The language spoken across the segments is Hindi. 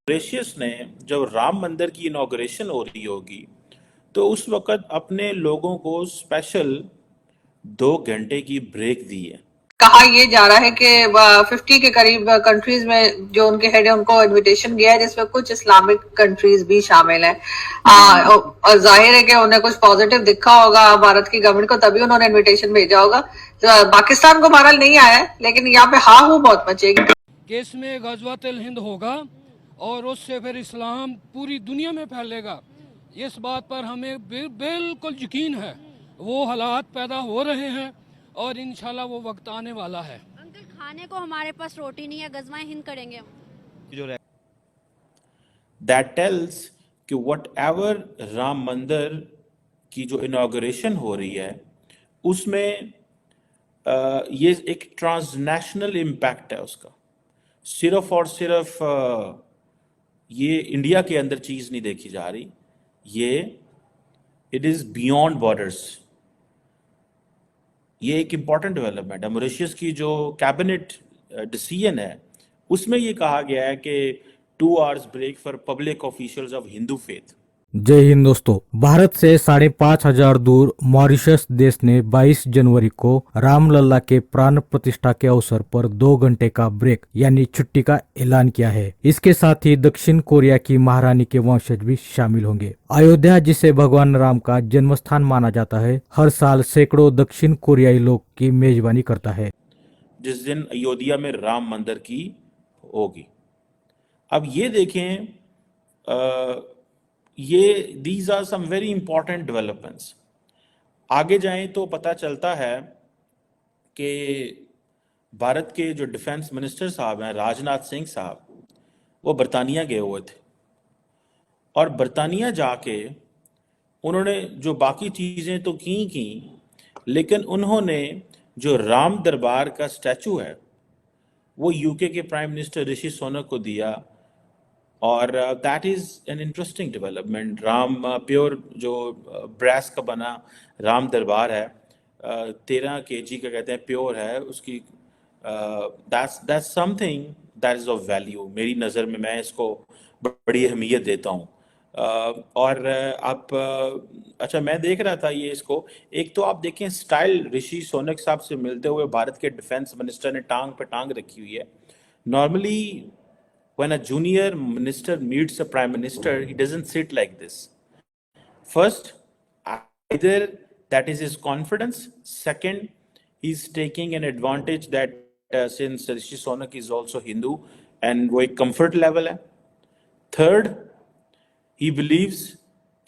मॉरिशस ने जब राम मंदिर की इनॉग्रेशन हो रही होगी तो उस वक्त अपने लोगों को स्पेशल 2 घंटे की ब्रेक दी है। कहा ये जा रहा है कि 50 के करीब कंट्रीज में जो उनके हेड है उनको इनविटेशन गया है, जिसमें कुछ इस्लामिक कंट्रीज भी शामिल है। और जाहिर है कि उन्हें कुछ पॉजिटिव दिखा होगा भारत की गवर्नमेंट को, तभी उन्होंने इनविटेशन भेजा होगा। पाकिस्तान को बहरहाल नहीं आया है, लेकिन यहाँ पे हाँ हूँ बहुत मचेगी कि इसमें गज़वातुल हिंद होगा और उससे फिर इस्लाम पूरी दुनिया में फैलेगा। इस बात पर हमें बिल्कुल यकीन है। वो हालात पैदा हो रहे हैं और इंशाल्लाह वो वक्त आने वाला है। अंकल, खाने को हमारे पास रोटी नहीं है, गज़वाए हिंद करेंगे हम। दैट टेल्स कि वट एवर राम मंदिर की जो इनॉग्रेशन हो रही है उसमें ये एक ट्रांसनेशनल इम्पैक्ट है उसका। सिर्फ और सिर्फ ये इंडिया के अंदर चीज़ नहीं देखी जा रही, ये इट इज़ बियॉन्ड बॉर्डर्स। ये एक इम्पॉर्टेंट डेवलपमेंट है। मॉरिशस की जो कैबिनेट डिसीजन है उसमें ये कहा गया है कि 2 hours break for public officials of Hindu faith. जय हिंद दोस्तों। भारत से 5,500 दूर मॉरिशस देश ने 22 जनवरी को रामलला के प्राण प्रतिष्ठा के अवसर पर 2 घंटे का ब्रेक यानी छुट्टी का ऐलान किया है। इसके साथ ही दक्षिण कोरिया की महारानी के वंशज भी शामिल होंगे। अयोध्या, जिसे भगवान राम का जन्म स्थान माना जाता है, हर साल सैकड़ों दक्षिण कोरियाई लोग की मेजबानी करता है, जिस दिन अयोध्या में राम मंदिर की होगी। अब ये देखें, ये these are some very important developments. आगे जाएं तो पता चलता है कि भारत के जो डिफेंस मिनिस्टर साहब हैं, राजनाथ सिंह साहब, वो बरतानिया गए हुए थे और बरतानिया जाके उन्होंने जो बाकी चीज़ें तो की, लेकिन उन्होंने जो राम दरबार का स्टैचू है वो यूके के प्राइम मिनिस्टर ऋषि सुनक को दिया। और that is an interesting development. Ram pure जो ब्रैस का बना राम दरबार है, 13 kg का कहते हैं, प्योर है उसकी। That's something that is of value. मेरी नज़र में मैं इसको बड़ी अहमियत देता हूँ। और आप अच्छा, मैं देख रहा था ये इसको, एक तो आप देखें स्टाइल ऋषि सोनक साहब से मिलते हुए भारत के डिफेंस मिनिस्टर ने टांग पे टांग रखी हुई है। Normally when a junior minister meets a prime minister, he doesn't sit like this. First, either that is his confidence. Second, he's taking an advantage that since Rishi Sunak is also Hindu and वो एक comfort level है. Third, he believes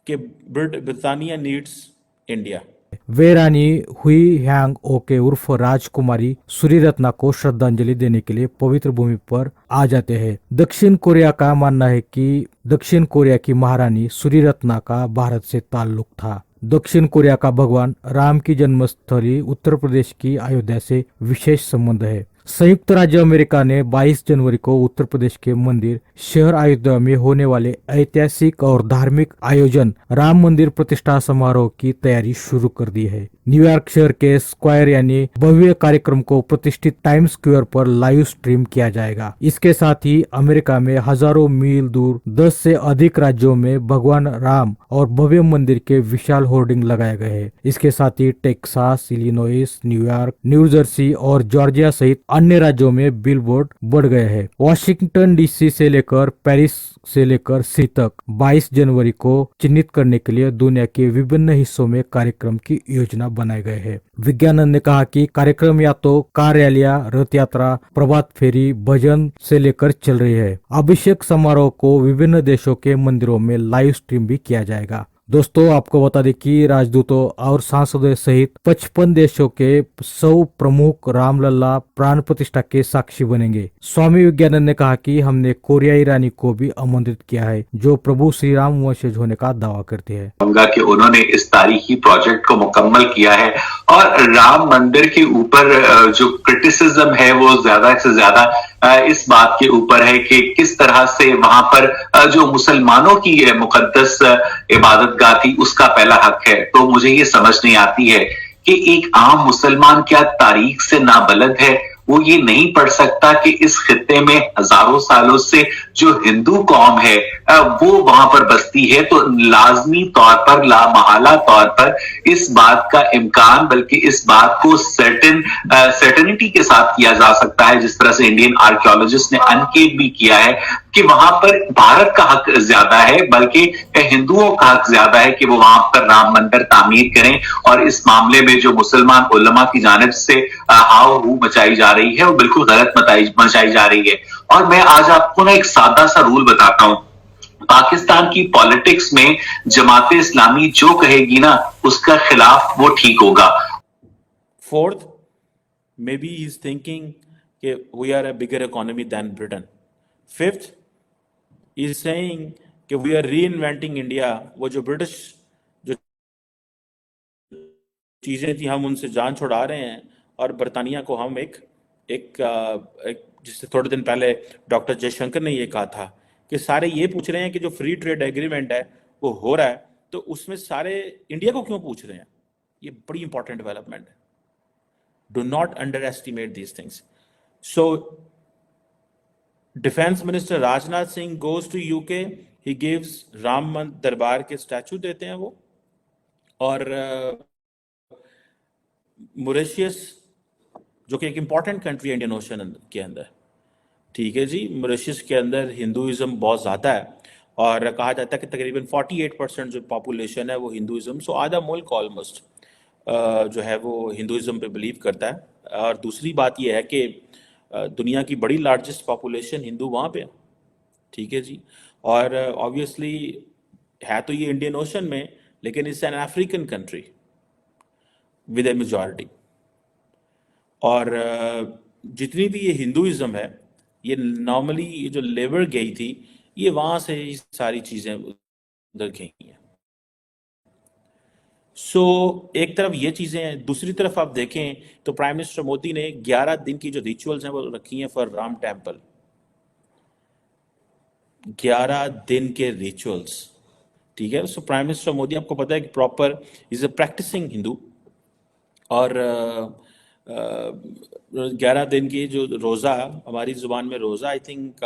कि Britannia needs India. वे रानी हुई हैंग ओके उर्फ राजकुमारी सूर्यरत्ना को श्रद्धांजलि देने के लिए पवित्र भूमि पर आ जाते हैं। दक्षिण कोरिया का मानना है कि दक्षिण कोरिया की महारानी सूर्यरत्ना का भारत से ताल्लुक था। दक्षिण कोरिया का भगवान राम की जन्मस्थली उत्तर प्रदेश की अयोध्या से विशेष संबंध है। संयुक्त राज्य अमेरिका ने 22 जनवरी को उत्तर प्रदेश के मंदिर शहर अयोध्या में होने वाले ऐतिहासिक और धार्मिक आयोजन राम मंदिर प्रतिष्ठा समारोह की तैयारी शुरू कर दी है। न्यूयॉर्क शहर के स्क्वायर यानी भव्य कार्यक्रम को प्रतिष्ठित टाइम्स स्क्वायर पर लाइव स्ट्रीम किया जाएगा। इसके साथ ही अमेरिका में हजारों मील दूर 10 से अधिक राज्यों में भगवान राम और भव्य मंदिर के विशाल होर्डिंग लगाए गए हैं। इसके साथ ही Texas, Illinois, New York, new Jersey और जॉर्जिया सहित अन्य राज्यों में बिलबोर्ड बढ़ गए हैं। वॉशिंगटन डीसी से लेकर पेरिस से लेकर सिडनी तक 22 जनवरी को चिन्हित करने के लिए दुनिया के विभिन्न हिस्सों में कार्यक्रम की योजना बनाए गए हैं। विज्ञानंद ने कहा कि कार्यक्रम या तो कार रैलियां, रथ यात्रा, प्रभात फेरी, भजन से लेकर चल रही है। अभिषेक समारोह को विभिन्न देशों के मंदिरों में लाइव स्ट्रीम भी किया जाएगा। दोस्तों, आपको बता दें कि राजदूतों और सांसदों सहित 55 देशों के 100 प्रमुख रामलला प्राण प्रतिष्ठा के साक्षी बनेंगे। स्वामी विज्ञानंद ने कहा कि हमने कोरियाई रानी को भी आमंत्रित किया है, जो प्रभु श्री राम वंशज होने का दावा करते हैं। कि उन्होंने इस तारीखी प्रोजेक्ट को मुकम्मल किया है और राम मंदिर के ऊपर जो क्रिटिसिज्म है वो ज्यादा से ज्यादा इस बात के ऊपर है कि किस तरह से वहां पर जो मुसलमानों की मुकद्दस इबादतगाह थी उसका पहला हक है। तो मुझे ये समझ नहीं आती है कि एक आम मुसलमान क्या तारीख से नाबलद है वो ये नहीं पढ़ सकता कि इस खित्ते में हजारों सालों से जो हिंदू कौम है वो वहां पर बसती है, तो लाजमी तौर पर लामहला तौर पर इस बात का इम्कान, बल्कि इस बात को सर्टेनिटी के साथ किया जा सकता है, जिस तरह से इंडियन आर्कियोलॉजिस्ट ने अनकेट भी किया है कि वहां पर भारत का हक ज्यादा है, बल्कि हिंदुओं का हक ज्यादा है कि वो वहां पर राम मंदिर तामीर करें। और इस मामले में जो मुसलमान उलमा की जानिब से हाव हू मचाई जा रही है, वो बिल्कुल गलत मचाई जा रही है। और मैं आज आपको ना एक सादा सा रूल बताता हूं। पाकिस्तान की पॉलिटिक्स में जमात इस्लामी जो कहेगी ना, उसका खिलाफ वो ठीक होगा। Fourth, maybe he's thinking that we are a bigger economy than Britain. Fifth, he's saying that we are reinventing India. वो जो ब्रिटिश जो चीज़ें थी हम उनसे जान छुड़ा रहे हैं, और बरतानिया को हम एक जिससे थोड़े दिन पहले डॉक्टर जयशंकर ने ये कहा था कि सारे ये पूछ रहे हैं कि जो फ्री ट्रेड एग्रीमेंट है वो हो रहा है, तो उसमें सारे इंडिया को क्यों पूछ रहे हैं? ये बड़ी इंपॉर्टेंट डेवलपमेंट है। Do not underestimate these things. So, Defense Minister Rajnath Singh goes to UK. He gives Ram दरबार के स्टैचू देते हैं वो, और मॉरिशस जो कि एक इम्पॉर्टेंट कंट्री है इंडियन ओशन के अंदर, ठीक है जी, मॉरिशस के अंदर हिंदुइज्म बहुत ज़्यादा है, और कहा जाता है कि तकरीबन 48% जो पॉपुलेशन है वो हिंदुइज्म, सो आधा मुल्क ऑलमोस्ट जो है वो हिंदुइज्म पे बिलीव करता है। और दूसरी बात ये है कि दुनिया की बड़ी लार्जेस्ट पॉपुलेशन हिंदू वहाँ पे है, ठीक है जी। और ऑब्वियसली है तो ये इंडियन ओशन में, लेकिन it's an African country with A majority. और जितनी भी ये हिंदुइज्म है, ये नॉर्मली ये जो लेबर गई थी, ये वहाँ से ही सारी चीज़ें उधर गई हैं। सो एक तरफ ये चीज़ें हैं, दूसरी तरफ आप देखें तो प्राइम मिनिस्टर मोदी ने 11 दिन की जो रिचुअल्स हैं वो रखी हैं फॉर राम टेम्पल। 11 दिन के रिचुअल्स, ठीक है। सो प्राइम मिनिस्टर मोदी, आपको पता है कि proper is a practising Hindu, और 11 दिन की जो रोज़ा, हमारी ज़ुबान में रोज़ा आई थिंक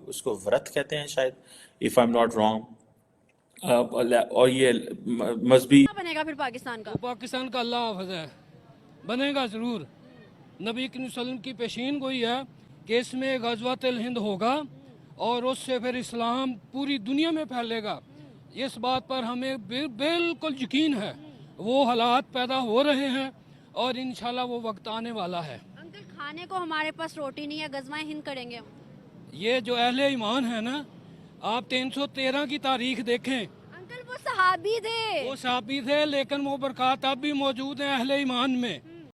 उसको व्रत कहते हैं शायद, if I am not wrong, और ये मस्ट बी क्या बनेगा फिर पाकिस्तान का? वो पाकिस्तान का अल्लाह हाफ़िज़ है, बनेगा ज़रूर। नबी करीम सल्लल्लाहु अलैहि वसल्लम की पेशीन गोई है कि इसमें गज़वातुल हिंद होगा और उससे फिर इस्लाम पूरी दुनिया में फैलेगा। इस बात पर हमें बिल्कुल यकीन है। वो हालात पैदा हो रहे हैं और इंशाल्लाह वो वक्त आने वाला है। अंकल, खाने को हमारे पास रोटी नहीं है, गज़वाए हिंद करेंगे हम। ये जो अहले ईमान है ना, आप 313 की तारीख देखें, अंकल वो सहाबी थे। वो सहाबी थे, लेकिन वो बरक़ात अब भी मौजूद हैं अहले ईमान में।